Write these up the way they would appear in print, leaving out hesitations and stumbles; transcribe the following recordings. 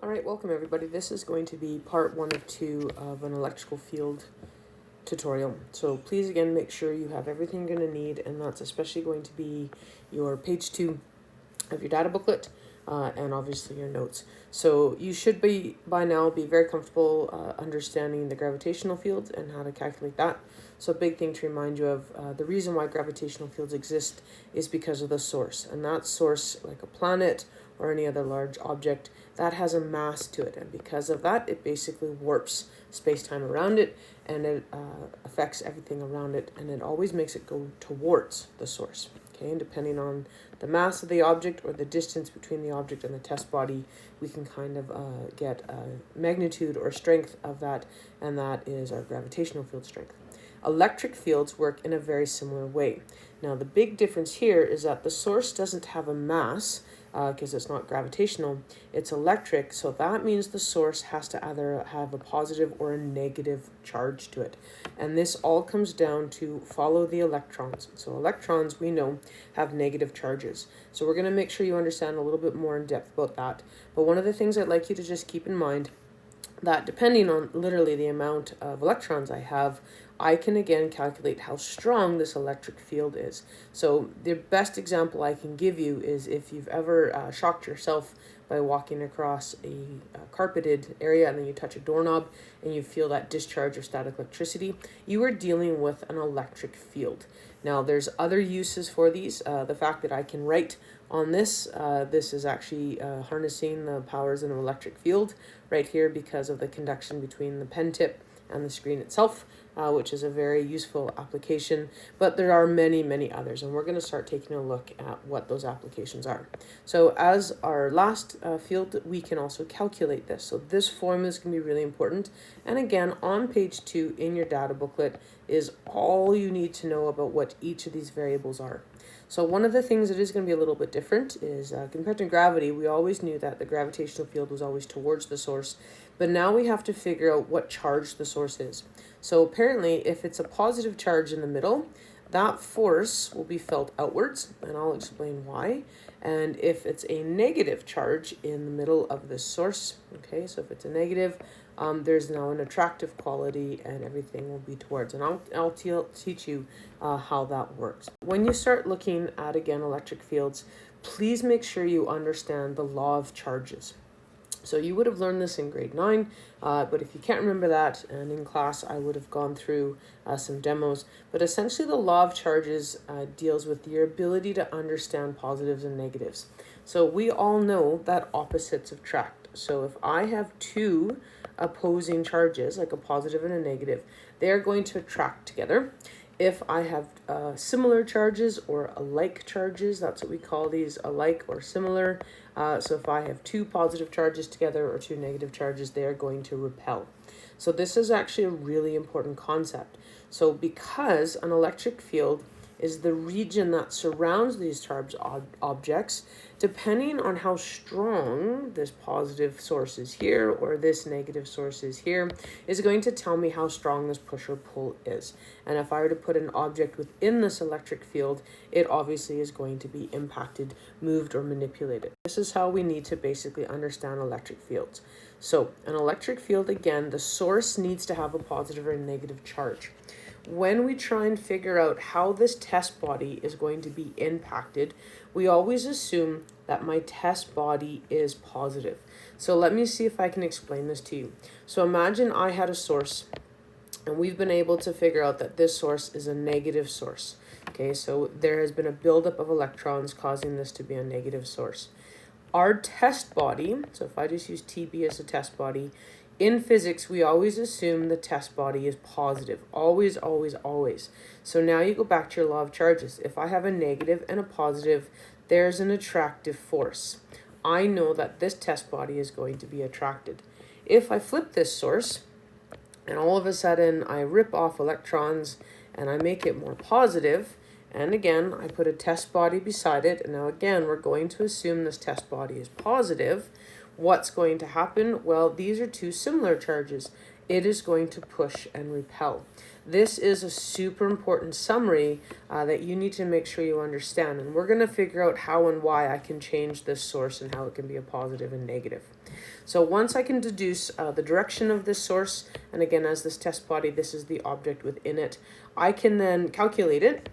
All right, welcome everybody. This is going to be part 1 of 2 of an electrical field tutorial. So please again make sure you have everything you're going to need, and that's especially going to be your page 2 of your data booklet and obviously your notes. So you should be by now be very comfortable understanding the gravitational fields and how to calculate that. So a big thing to remind you of, the reason why gravitational fields exist is because of the source, and that source, like a planet or any other large object, that has a mass to it, and because of that it basically warps space-time around it, and it affects everything around it, and it always makes it go towards the source. Okay, and depending on the mass of the object or the distance between the object and the test body, we can kind of get a magnitude or strength of that, and that is our gravitational field strength. Electric fields work in a very similar way. Now, the big difference here is that the source doesn't have a mass because it's not gravitational, it's electric, so that means the source has to either have a positive or a negative charge to it. And this all comes down to follow the electrons. So electrons, we know, have negative charges. So we're going to make sure you understand a little bit more in depth about that. But one of the things I'd like you to just keep in mind, that depending on literally the amount of electrons I have, I can again calculate how strong this electric field is. So the best example I can give you is if you've ever shocked yourself by walking across a carpeted area and then you touch a doorknob and you feel that discharge of static electricity, you are dealing with an electric field. Now there's other uses for these. The fact that I can write on this, this is actually harnessing the powers in an electric field right here because of the conduction between the pen tip and the screen itself, which is a very useful application, but there are many others, and we're going to start taking a look at what those applications are. So as our last field, we can also calculate this. So this formula is going to be really important, and again, on page 2 in your data booklet is all you need to know about what each of these variables are. So one of the things that is going to be a little bit different is compared to gravity, we always knew that the gravitational field was always towards the source, but now we have to figure out what charge the source is. So apparently, if it's a positive charge in the middle, that force will be felt outwards, and I'll explain why. And if it's a negative charge in the middle of the source, okay, so if it's a negative, there's now an attractive quality and everything will be towards. And I'll teach you how that works. When you start looking at, again, electric fields, please make sure you understand the law of charges. So you would have learned this in grade 9, but if you can't remember that, and in class I would have gone through some demos. But essentially the law of charges deals with your ability to understand positives and negatives. So we all know that opposites attract. So if I have two opposing charges, like a positive and a negative, they are going to attract together. If I have similar charges or alike charges, that's what we call these, alike or similar. So if I have two positive charges together or two negative charges, they are going to repel. So this is actually a really important concept. So because an electric field is the region that surrounds these charged objects, depending on how strong this positive source is here or this negative source is here, is going to tell me how strong this push or pull is. And if I were to put an object within this electric field, it obviously is going to be impacted, moved, or manipulated. This is how we need to basically understand electric fields. So an electric field, again, the source needs to have a positive or a negative charge. When we try and figure out how this test body is going to be impacted, we always assume that my test body is positive. So let me see if I can explain this to you. So imagine I had a source, and we've been able to figure out that this source is a negative source. Okay, so there has been a buildup of electrons causing this to be a negative source. Our test body, so if I just use TB as a test body, in physics, we always assume the test body is positive. Always. So now you go back to your law of charges. If I have a negative and a positive, there's an attractive force. I know that this test body is going to be attracted. If I flip this source, and all of a sudden I rip off electrons and I make it more positive, and again, I put a test body beside it, and now again, we're going to assume this test body is positive. What's going to happen? Well, these are two similar charges. it is going to push and repel. This is a super important summary that you need to make sure you understand. And we're going to figure out how and why I can change this source and how it can be a positive and negative. So once I can deduce the direction of this source, and again, as this test body, this is the object within it, I can then calculate it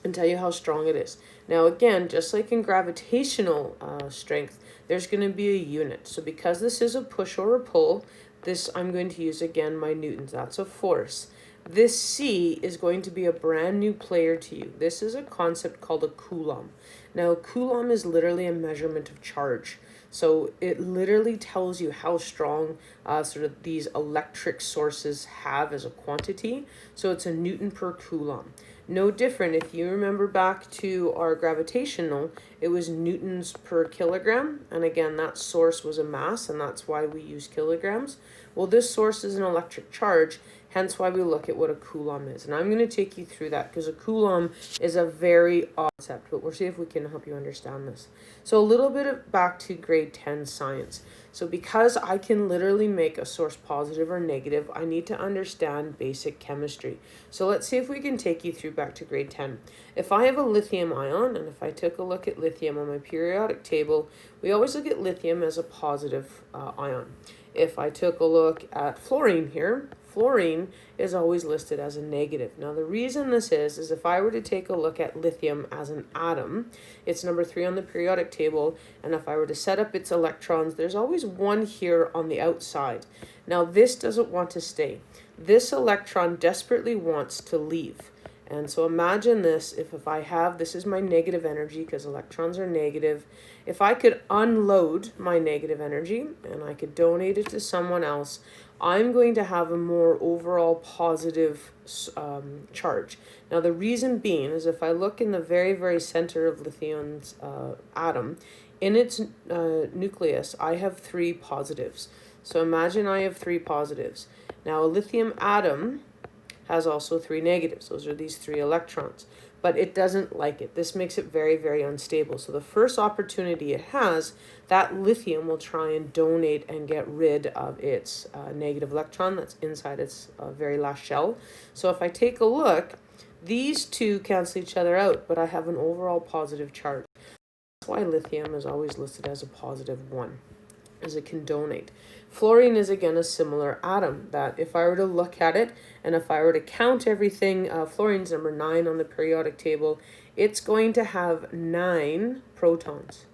and tell you how strong it is. Now again, just like in gravitational strength, there's going to be a unit. So because this is a push or a pull, this I'm going to use again my newtons. That's a force. This C is going to be a brand new player to you. This is a concept called a coulomb. Now a coulomb is literally a measurement of charge. So it literally tells you how strong sort of these electric sources have as a quantity. So it's a Newton per coulomb. No different, if you remember back to our gravitational, it was newtons per kilogram. And again, that source was a mass, and that's why we use kilograms. Well, this source is an electric charge, hence why we look at what a coulomb is. And I'm going to take you through that because a coulomb is a very odd concept, but we'll see if we can help you understand this. So a little bit of back to grade 10 science. So because I can literally make a source positive or negative, I need to understand basic chemistry. So let's see if we can take you through back to grade 10. If I have a lithium ion, and if I took a look at lithium on my periodic table, we always look at lithium as a positive ion. If I took a look at fluorine here, fluorine is always listed as a negative. Now the reason this is if I were to take a look at lithium as an atom, it's number 3 on the periodic table, and if I were to set up its electrons, there's always one here on the outside. Now this doesn't want to stay. This electron desperately wants to leave. And so imagine this, if I have, this is my negative energy because electrons are negative. If I could unload my negative energy and I could donate it to someone else, I'm going to have a more overall positive charge. Now the reason being is if I look in the very, very center of lithium's atom, in its nucleus, I have 3 positives. So imagine I have 3 positives. Now a lithium atom has also 3 negatives. Those are these 3 electrons. But it doesn't like it. This makes it very, very unstable. So the first opportunity it has, that lithium will try and donate and get rid of its negative electron that's inside its very last shell. So if I take a look, these 2 cancel each other out, but I have an overall positive charge. That's why lithium is always listed as a positive 1, as it can donate. Fluorine is again a similar atom that if I were to look at it and if I were to count everything, fluorine's number 9 on the periodic table, it's going to have 9 protons.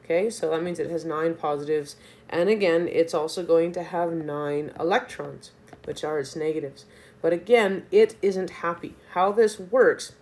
Okay, so that means it has 9 positives. And again, it's also going to have 9 electrons, which are its negatives. But again, it isn't happy. How this works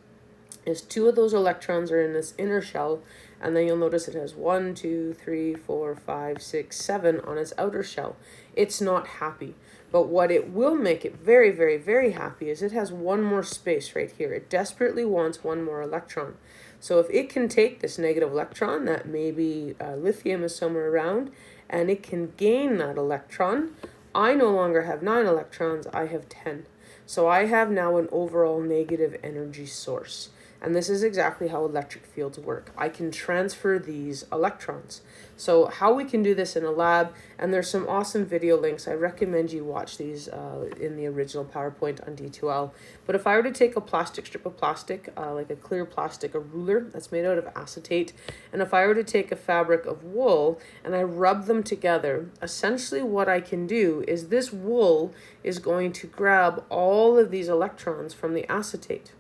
is 2 of those electrons are in this inner shell, and then you'll notice it has 1, 2, 3, 4, 5, 6, 7 on its outer shell. It's not happy. But what it will make it very, very, very happy is it has one more space right here. It desperately wants one more electron. So if it can take this negative electron that maybe lithium is somewhere around, and it can gain that electron, I no longer have 9 electrons, I have 10. So I have now an overall negative energy source. And this is exactly how electric fields work. I can transfer these electrons. So how we can do this in a lab, and there's some awesome video links. I recommend you watch these in the original PowerPoint on D2L. But if I were to take a plastic strip of plastic, like a clear plastic, a ruler that's made out of acetate, and if I were to take a fabric of wool and I rub them together, essentially what I can do is this wool is going to grab all of these electrons from the acetate,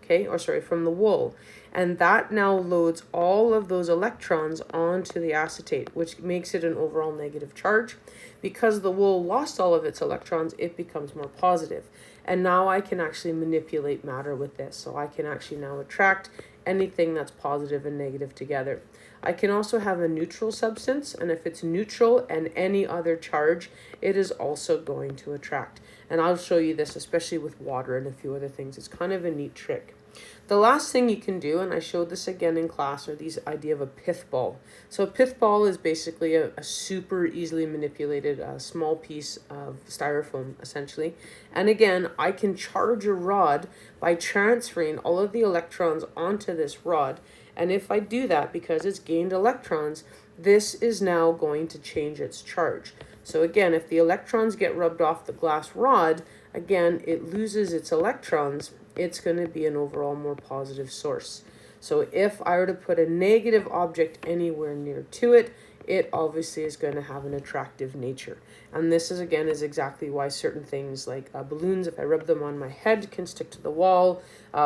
from the wool. And that now loads all of those electrons onto the acetate, which makes it an overall negative charge. Because the wool lost all of its electrons, it becomes more positive. And now I can actually manipulate matter with this. So I can actually now attract anything that's positive and negative together. I can also have a neutral substance, and if it's neutral and any other charge, it is also going to attract. And I'll show you this, especially with water and a few other things. It's kind of a neat trick. The last thing you can do, and I showed this again in class, are these idea of a pith ball. So a pith ball is basically a super easily manipulated small piece of styrofoam, essentially. And again, I can charge a rod by transferring all of the electrons onto this rod. And if I do that, because it's gained electrons, this is now going to change its charge. So again, if the electrons get rubbed off the glass rod, again, it loses its electrons. It's going to be an overall more positive source. So if I were to put a negative object anywhere near to it, it obviously is going to have an attractive nature. And this is, again, is exactly why certain things like balloons, if I rub them on my head, can stick to the wall.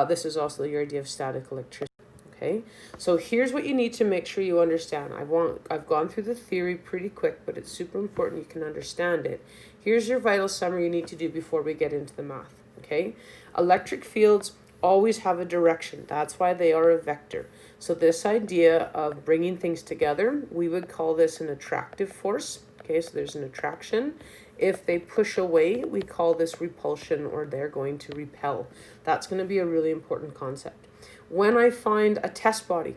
This is also your idea of static electricity. Okay, so here's what you need to make sure you understand. I've gone through the theory pretty quick, but it's super important you can understand it. Here's your vital summary you need to do before we get into the math. Okay, electric fields always have a direction. That's why they are a vector. So this idea of bringing things together, we would call this an attractive force. Okay, so there's an attraction. If they push away, we call this repulsion, or they're going to repel. That's going to be a really important concept. When I find a test body,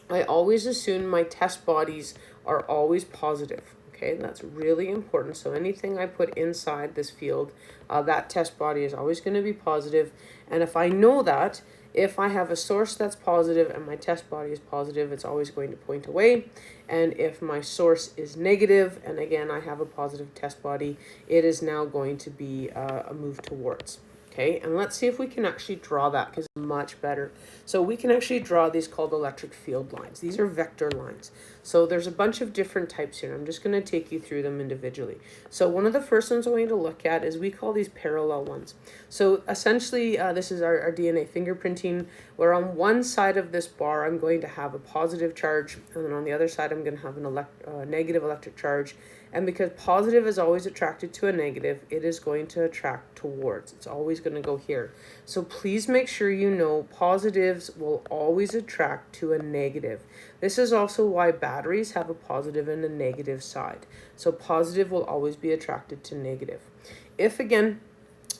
I always assume my test bodies are always positive. Okay, that's really important. So anything I put inside this field, that test body is always going to be positive. And if I know that, if I have a source that's positive and my test body is positive, it's always going to point away. And if my source is negative, and again, I have a positive test body, it is now going to be a move towards. Okay, and let's see if we can actually draw that, because it's much better. So we can actually draw these called electric field lines. These are vector lines. So there's a bunch of different types here. I'm just going to take you through them individually. So one of the first ones I'm going to look at is we call these parallel ones. So essentially, this is our DNA fingerprinting, where on one side of this bar, I'm going to have a positive charge, and then on the other side, I'm going to have an negative electric charge. And because positive is always attracted to a negative, it is going to attract towards. It's always going to go here. So please make sure you know positives will always attract to a negative. This is also why batteries have a positive and a negative side. So positive will always be attracted to negative. If, again,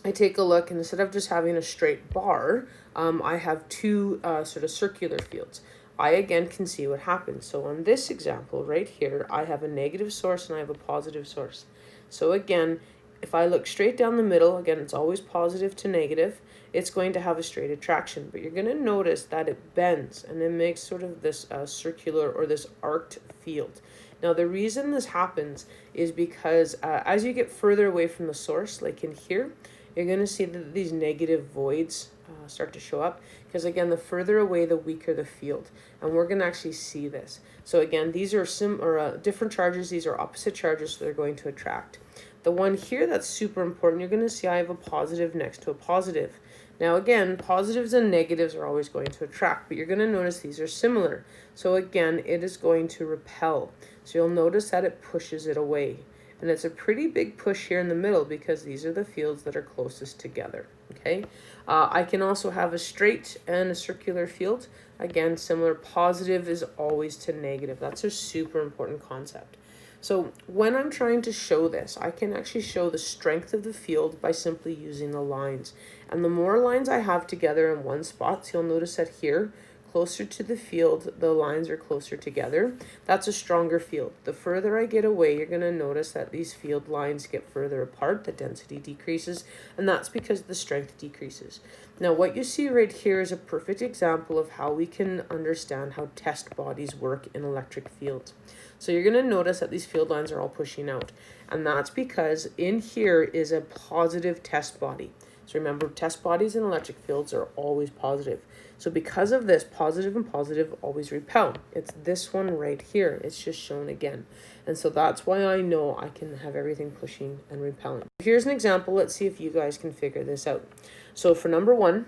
I take a look, and instead of just having a straight bar, I have two sort of circular fields. I again can see what happens. So on this example right here, I have a negative source and I have a positive source. So again, if I look straight down the middle, again, it's always positive to negative, it's going to have a straight attraction. But you're going to notice that it bends and it makes sort of this circular or this arced field. Now, the reason this happens is because as you get further away from the source, like in here, you're going to see that these negative voids start to show up, because again, the further away, the weaker the field, and we're going to actually see this. So again, these are different charges. These are opposite charges, so they're going to attract. The one here that's super important, you're going to see I have a positive next to a positive. Now again, positives and negatives are always going to attract, but you're going to notice these are similar. So again, it is going to repel. So you'll notice that it pushes it away. And it's a pretty big push here in the middle, because these are the fields that are closest together. Okay, I can also have a straight and a circular field. Again, similar. Positive is always to negative. That's a super important concept. So when I'm trying to show this, I can actually show the strength of the field by simply using the lines. And the more lines I have together in one spot, so you'll notice that here, closer to the field, the lines are closer together. That's a stronger field. The further I get away, you're going to notice that these field lines get further apart, the density decreases, and that's because the strength decreases. Now, what you see right here is a perfect example of how we can understand how test bodies work in electric fields. So you're going to notice that these field lines are all pushing out, and that's because in here is a positive test body. So remember, test bodies in electric fields are always positive. So because of this, positive and positive always repel. It's this one right here. It's just shown again. And so that's why I know I can have everything pushing and repelling. Here's an example. Let's see if you guys can figure this out. So for number one,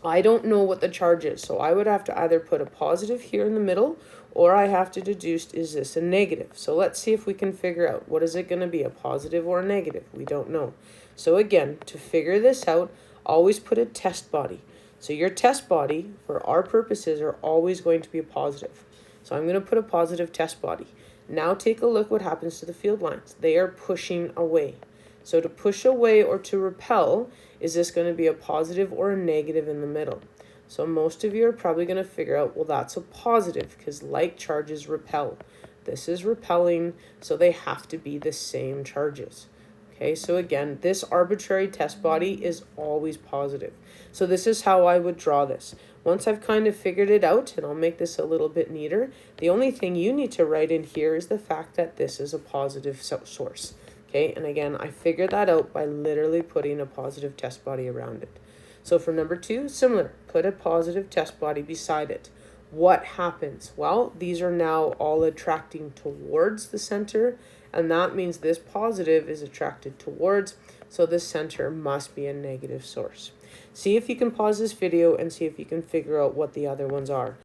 I don't know what the charge is. So I would have to either put a positive here in the middle, or I have to deduce, is this a negative? So let's see if we can figure out, what is it going to be, a positive or a negative? We don't know. So again, to figure this out, always put a test body. So your test body, for our purposes, are always going to be a positive. So I'm going to put a positive test body. Now take a look what happens to the field lines. They are pushing away. So to push away or to repel, is this going to be a positive or a negative in the middle? So most of you are probably going to figure out, well, that's a positive, because like charges repel. This is repelling, so they have to be the same charges. Okay, so again, this arbitrary test body is always positive. So this is how I would draw this. Once I've kind of figured it out, and I'll make this a little bit neater, the only thing you need to write in here is the fact that this is a positive source. Okay, and again, I figured that out by literally putting a positive test body around it. So for number 2, similar, put a positive test body beside it. What happens? Well, these are now all attracting towards the center, and that means this positive is attracted towards, so this center must be a negative source. See if you can pause this video and see if you can figure out what the other ones are.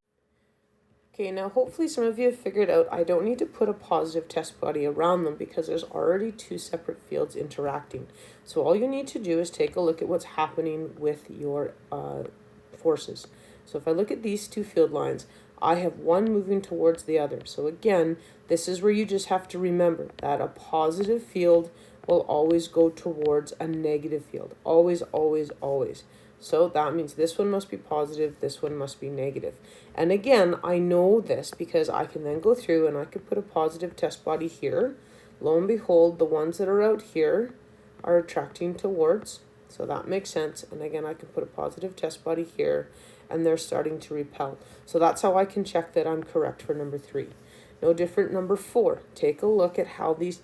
Okay, now hopefully some of you have figured out I don't need to put a positive test body around them because there's already 2 separate fields interacting. So all you need to do is take a look at what's happening with your forces. So if I look at these 2 field lines, I have one moving towards the other. So again, this is where you just have to remember that a positive field will always go towards a negative field. Always, always, always. So that means this one must be positive, this one must be negative. And again, I know this because I can then go through and I could put a positive test body here. Lo and behold, the ones that are out here are attracting towards. So that makes sense. And again, I can put a positive test body here and they're starting to repel. So that's how I can check that I'm correct for number 3. No different number 4. Take a look at how these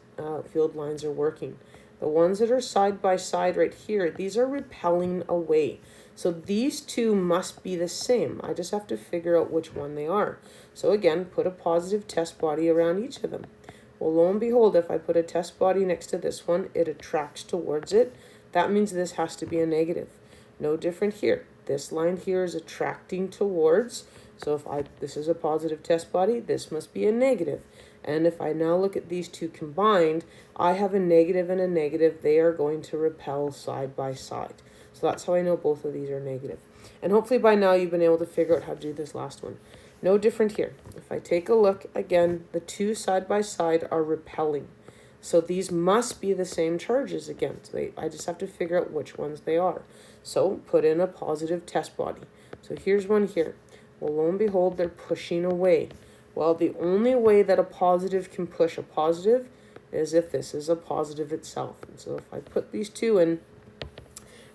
field lines are working. The ones that are side by side right here, these are repelling away. So these 2 must be the same. I just have to figure out which one they are. So again, put a positive test body around each of them. Well, lo and behold, if I put a test body next to this one, it attracts towards it. That means this has to be a negative. No different here. This line here is attracting towards. So if this is a positive test body, this must be a negative. And if I now look at these 2 combined, I have a negative and a negative. They are going to repel side by side. So that's how I know both of these are negative. And hopefully by now you've been able to figure out how to do this last one. No different here. If I take a look, again, the 2 side by side are repelling. So these must be the same charges again. So I just have to figure out which ones they are. So put in a positive test body. So here's one here. Well, lo and behold, they're pushing away. Well, the only way that a positive can push a positive is if this is a positive itself. And so if I put these 2 in,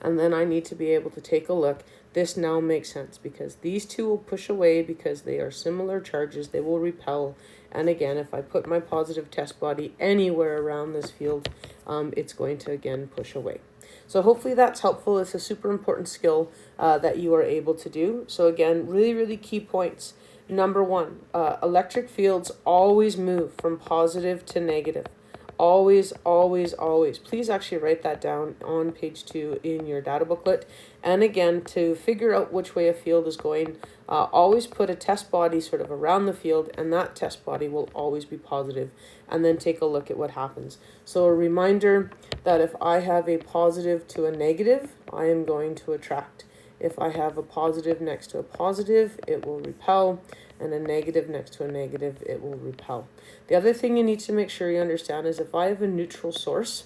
and then I need to be able to take a look, this now makes sense because these 2 will push away because they are similar charges. They will repel. And again, if I put my positive test body anywhere around this field, it's going to again push away. So hopefully that's helpful. It's a super important skill that you are able to do. So again, really, really key points. Number 1, electric fields always move from positive to negative. Always, always, always. Please actually write that down on page 2 in your data booklet. And again, to figure out which way a field is going, always put a test body sort of around the field, and that test body will always be positive. And then take a look at what happens. So a reminder that if I have a positive to a negative, I am going to attract. If I have a positive next to a positive, it will repel, and a negative next to a negative, it will repel. The other thing you need to make sure you understand is if I have a neutral source,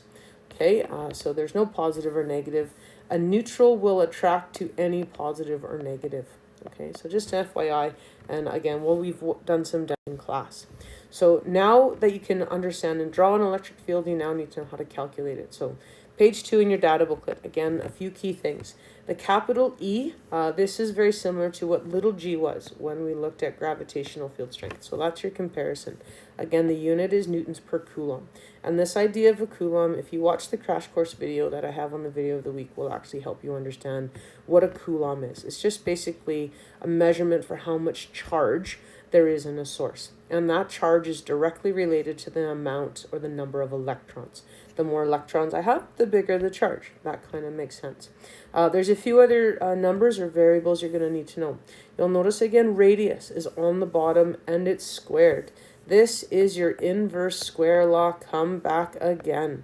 okay, so there's no positive or negative, a neutral will attract to any positive or negative. Okay, so just an FYI, and again, we've done some in class. So now that you can understand and draw an electric field, you now need to know how to calculate it. So page 2 in your data booklet, again, a few key things. The capital E, this is very similar to what little g was when we looked at gravitational field strength. So that's your comparison. Again, the unit is newtons per coulomb. And this idea of a coulomb, if you watch the crash course video that I have on the video of the week, will actually help you understand what a coulomb is. It's just basically a measurement for how much charge there is in a source. And that charge is directly related to the amount or the number of electrons. The more electrons I have, the bigger the charge. That kind of makes sense. There's a few other numbers or variables you're going to need to know. You'll notice again, radius is on the bottom and it's squared. This is your inverse square law come back again.